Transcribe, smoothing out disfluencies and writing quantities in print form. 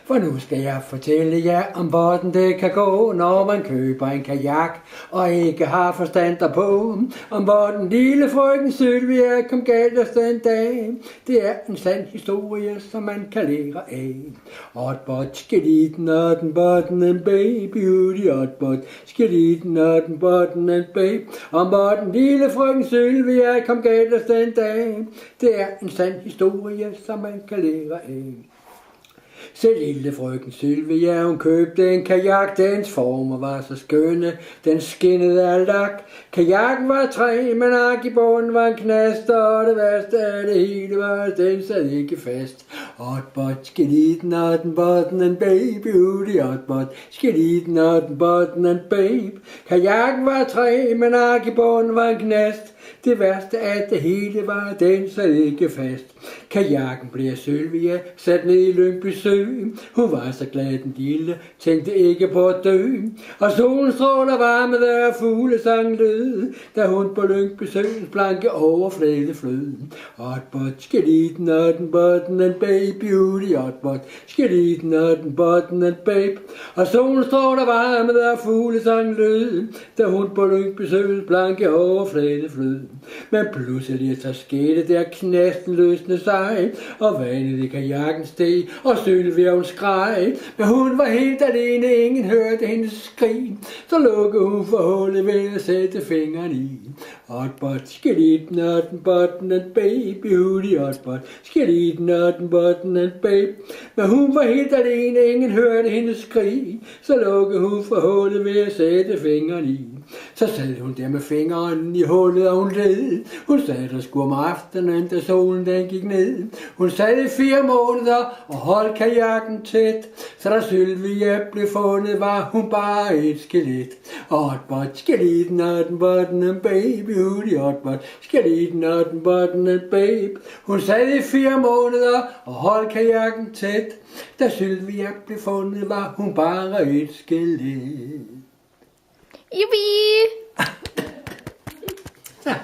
For nu skal jeg fortælle jer om, hvordan det kan gå, når man køber en kajak og ikke har forstand derpå. Om hvordan lille frøken Sylvia kom galt af den dag. Det er en sand historie, som man kan lære af. Otbot, skelitten og den botten en baby ud i Otbot, skelitten og den botten en baby. Om hvordan lille frøken Sylvia kom galt af den dag. Det er en sand historie, som man kan lære af. Så lille frøken Sylvia, hun købte en kajak, dens former var så skønne, den skinnede af lak. Kajakken var træ, men ak i bunden var en knast, og det værste af det hele var, at den sad ikke fast. Otbot, skelitten og den botten en baby ud i Otbot, skelitten og den botten en baby. Kajakken var træ, men ak i bunden var en knast. Det værste af det hele var, at den sad ikke fast. Kajakken blev Sylvia sat ned i Lyngby Sø. Hun var så glad, den lille, tænkte ikke på at dø. Og solens stråler varmede og fuglesang lød, da hun på Lyngby Søens blanke overflade flød. Otbot, skelitten og den botten en baby ud i Otbot, skelitten og den botten en baby. Og solens stråler varmede og fuglesang lød, da hun på Lyngby Søens blanke overflade flød. Men pludselig så skete der, knasten løsne sig, og vandet i kajakken steg, og Sylvia hun skreg. Men hun var helt alene, ingen hørte hendes skrig. Så lukkede hun for hullet ved at sætte fingeren i. Otbot, skelitten og den botten en baby ud i Otbot, skelitten og den botten en baby. Men hun var helt alene, ingen hørte hendes skrig. Så lukkede hun for hullet ved at sætte fingeren i. Så sad hun der med fingeren i hullet, og hun led. Hun sad der sgu om aftenen, da solen den gik ned. Hun sad i 4 måneder og holdt kajakken tæt. Så da Sylvia blev fundet, var hun bare et skelet. Otbot, skelitten og den botten en baby ud i Otbot, skelitten og den botten en baby. Hun sad i 4 måneder og holdt kajakken tæt. Da Sylvia blev fundet, var hun bare et skelet. Yippee! Ja.